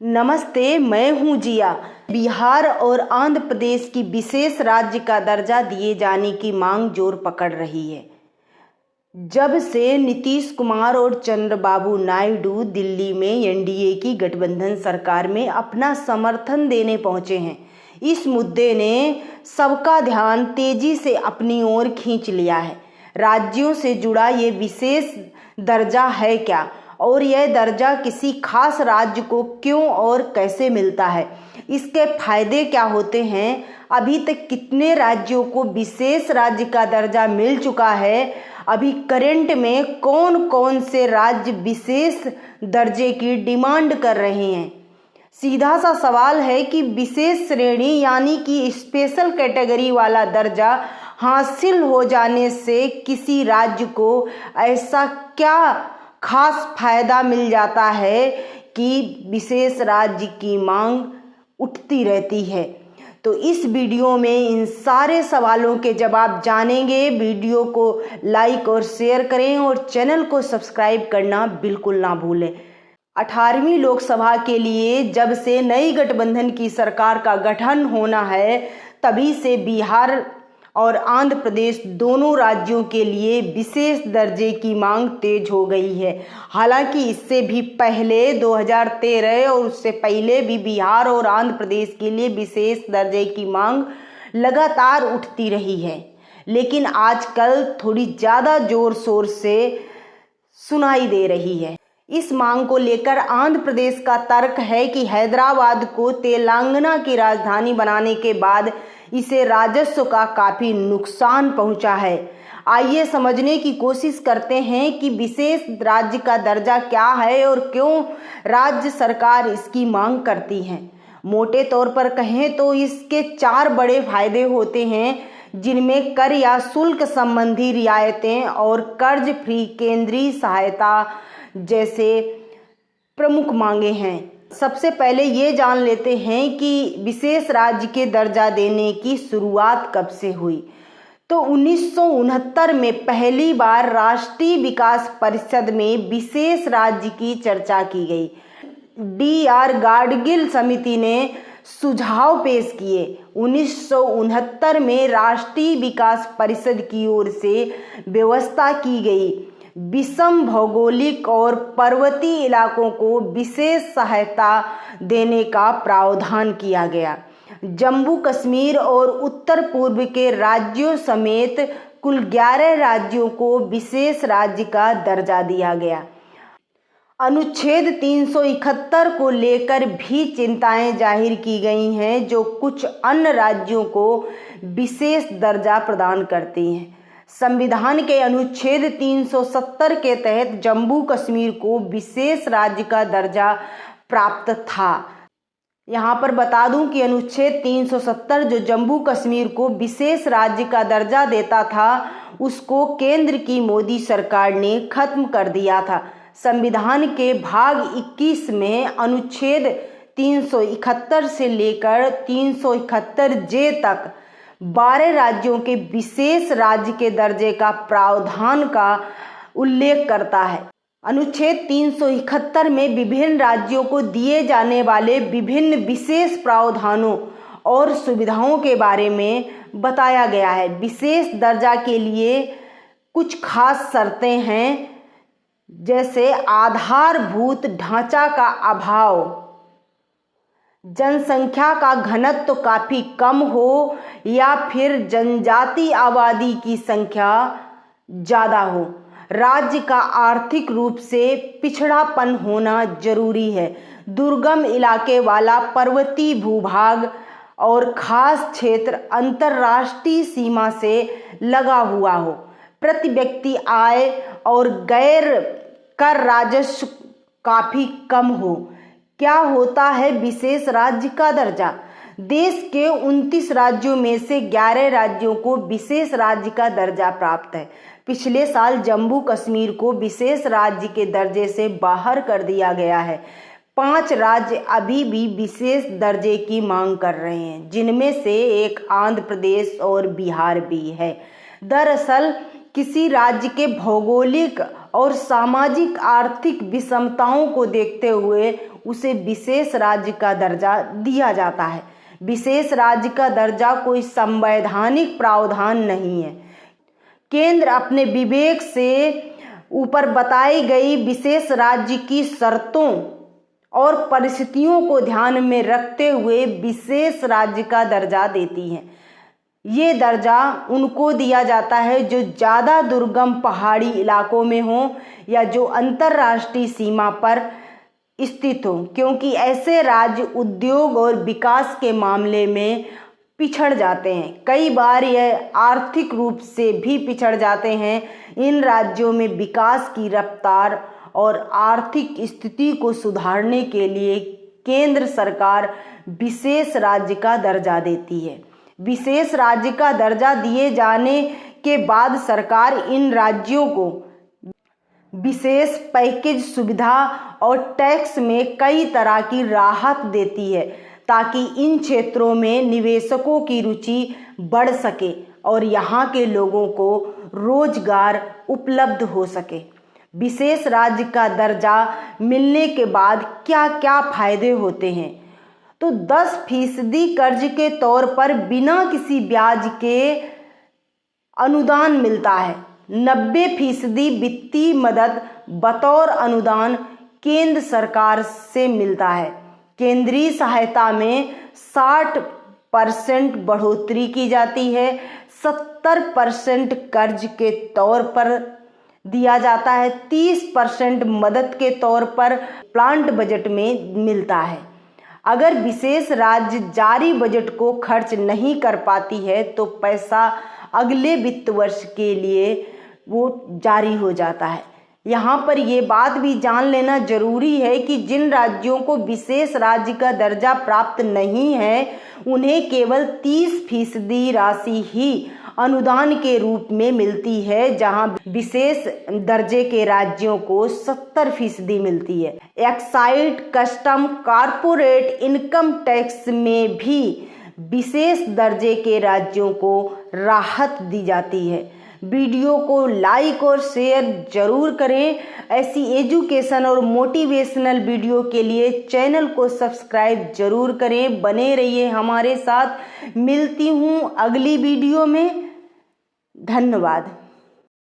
नमस्ते, मैं हूं जिया। बिहार और आंध्र प्रदेश की विशेष राज्य का दर्जा दिए जाने की मांग जोर पकड़ रही है। जब से नीतीश कुमार और चंद्रबाबू नायडू दिल्ली में एनडीए की गठबंधन सरकार में अपना समर्थन देने पहुंचे हैं, इस मुद्दे ने सबका ध्यान तेजी से अपनी ओर खींच लिया है। राज्यों से जुड़ा ये विशेष दर्जा है क्या, और यह दर्जा किसी खास राज्य को क्यों और कैसे मिलता है, इसके फायदे क्या होते हैं, अभी तक कितने राज्यों को विशेष राज्य का दर्जा मिल चुका है, अभी करंट में कौन कौन से राज्य विशेष दर्जे की डिमांड कर रहे हैं। सीधा सा सवाल है कि विशेष श्रेणी यानी कि स्पेशल कैटेगरी वाला दर्जा हासिल हो जाने से किसी राज्य को ऐसा क्या खास फायदा मिल जाता है कि विशेष राज्य की मांग उठती रहती है। तो इस वीडियो में इन सारे सवालों के जवाब जानेंगे। वीडियो को लाइक और शेयर करें और चैनल को सब्सक्राइब करना बिल्कुल ना भूलें। 18वीं लोकसभा के लिए जब से नई गठबंधन की सरकार का गठन होना है, तभी से बिहार और आंध्र प्रदेश दोनों राज्यों के लिए विशेष दर्जे की मांग तेज हो गई है। हालांकि इससे भी पहले 2013 और उससे पहले भी बिहार और आंध्र प्रदेश के लिए विशेष दर्जे की मांग लगातार उठती रही है, लेकिन आजकल थोड़ी ज़्यादा जोर शोर से सुनाई दे रही है। इस मांग को लेकर आंध्र प्रदेश का तर्क है कि हैदराबाद को तेलंगाना की राजधानी बनाने के बाद इसे राजस्व का काफ़ी नुकसान पहुंचा है। आइए समझने की कोशिश करते हैं कि विशेष राज्य का दर्जा क्या है और क्यों राज्य सरकार इसकी मांग करती है। मोटे तौर पर कहें तो इसके 4 बड़े फायदे होते हैं, जिनमें कर या शुल्क संबंधी रियायतें और कर्ज फ्री केंद्रीय सहायता जैसे प्रमुख मांगे हैं। सबसे पहले ये जान लेते हैं कि विशेष राज्य के दर्जा देने की शुरुआत कब से हुई। तो 1969 में पहली बार राष्ट्रीय विकास परिषद में विशेष राज्य की चर्चा की गई। डी.आर. गाडगिल समिति ने सुझाव पेश किए। 1969 में राष्ट्रीय विकास परिषद की ओर से व्यवस्था की गई विषम भौगोलिक और पर्वतीय इलाकों को विशेष सहायता देने का प्रावधान किया गया। जम्मू कश्मीर और उत्तर पूर्व के राज्यों समेत कुल 11 राज्यों को विशेष राज्य का दर्जा दिया गया। अनुच्छेद 371 को लेकर भी चिंताएं जाहिर की गई हैं, जो कुछ अन्य राज्यों को विशेष दर्जा प्रदान करती हैं। संविधान के अनुच्छेद 370 के तहत जम्मू कश्मीर को विशेष राज्य का दर्जा प्राप्त था। यहाँ पर बता दूं कि अनुच्छेद 370 जो जम्मू कश्मीर को विशेष राज्य का दर्जा देता था, उसको केंद्र की मोदी सरकार ने खत्म कर दिया था। संविधान के भाग 21 में अनुच्छेद 371 से लेकर 371 जे तक 12 राज्यों के विशेष राज्य के दर्जे का प्रावधान का उल्लेख करता है। अनुच्छेद 371 में विभिन्न राज्यों को दिए जाने वाले विभिन्न विशेष प्रावधानों और सुविधाओं के बारे में बताया गया है। विशेष दर्जा के लिए कुछ खास शर्तें हैं, जैसे आधारभूत ढांचा का अभाव, जनसंख्या का घनत्व तो काफ़ी कम हो, या फिर जनजाति आबादी की संख्या ज़्यादा हो, राज्य का आर्थिक रूप से पिछड़ापन होना जरूरी है, दुर्गम इलाके वाला पर्वतीय भूभाग और खास क्षेत्र अंतर्राष्ट्रीय सीमा से लगा हुआ हो, प्रति व्यक्ति आय और गैर कर राजस्व काफ़ी कम हो। क्या होता है विशेष राज्य का दर्जा? देश के 29 राज्यों में से 11 राज्यों को विशेष राज्य का दर्जा प्राप्त है। पिछले साल जम्मू कश्मीर को विशेष राज्य के दर्जे से बाहर कर दिया गया है। 5 राज्य अभी भी विशेष दर्जे की मांग कर रहे हैं, जिनमें से एक आंध्र प्रदेश और बिहार भी है। दरअसल किसी राज्य के भौगोलिक और सामाजिक आर्थिक विषमताओं को देखते हुए उसे विशेष राज्य का दर्जा दिया जाता है। विशेष राज्य का दर्जा कोई संवैधानिक प्रावधान नहीं है। केंद्र अपने विवेक से ऊपर बताई गई विशेष राज्य की शर्तों और परिस्थितियों को ध्यान में रखते हुए विशेष राज्य का दर्जा देती है। ये दर्जा उनको दिया जाता है जो ज़्यादा दुर्गम पहाड़ी इलाकों में हो या जो अंतर्राष्ट्रीय सीमा पर स्थित हो, क्योंकि ऐसे राज्य उद्योग और विकास के मामले में पिछड़ जाते हैं। कई बार यह आर्थिक रूप से भी पिछड़ जाते हैं। इन राज्यों में विकास की रफ्तार और आर्थिक स्थिति को सुधारने के लिए केंद्र सरकार विशेष राज्य का दर्जा देती है। विशेष राज्य का दर्जा दिए जाने के बाद सरकार इन राज्यों को विशेष पैकेज सुविधा और टैक्स में कई तरह की राहत देती है ताकि इन क्षेत्रों में निवेशकों की रुचि बढ़ सके और यहाँ के लोगों को रोजगार उपलब्ध हो सके। विशेष राज्य का दर्जा मिलने के बाद क्या क्या फायदे होते हैं? तो 10% कर्ज के तौर पर बिना किसी ब्याज के अनुदान मिलता है। 90% वित्तीय मदद बतौर अनुदान केंद्र सरकार से मिलता है। केंद्रीय सहायता में 60% बढ़ोतरी की जाती है। 70% कर्ज के तौर पर दिया जाता है। 30% मदद के तौर पर प्लांट बजट में मिलता है। अगर विशेष राज्य जारी बजट को खर्च नहीं कर पाती है तो पैसा अगले वित्त वर्ष के लिए वो जारी हो जाता है। यहाँ पर ये बात भी जान लेना जरूरी है कि जिन राज्यों को विशेष राज्य का दर्जा प्राप्त नहीं है उन्हें केवल 30% राशि ही अनुदान के रूप में मिलती है, जहां विशेष दर्जे के राज्यों को 70% मिलती है। Excise, custom, corporate income tax में भी विशेष दर्जे के राज्यों को राहत दी जाती है। वीडियो को लाइक और शेयर जरूर करें। ऐसी एजुकेशन और मोटिवेशनल वीडियो के लिए चैनल को सब्सक्राइब जरूर करें। बने रहिए हमारे साथ। मिलती हूँ अगली वीडियो में। धन्यवाद।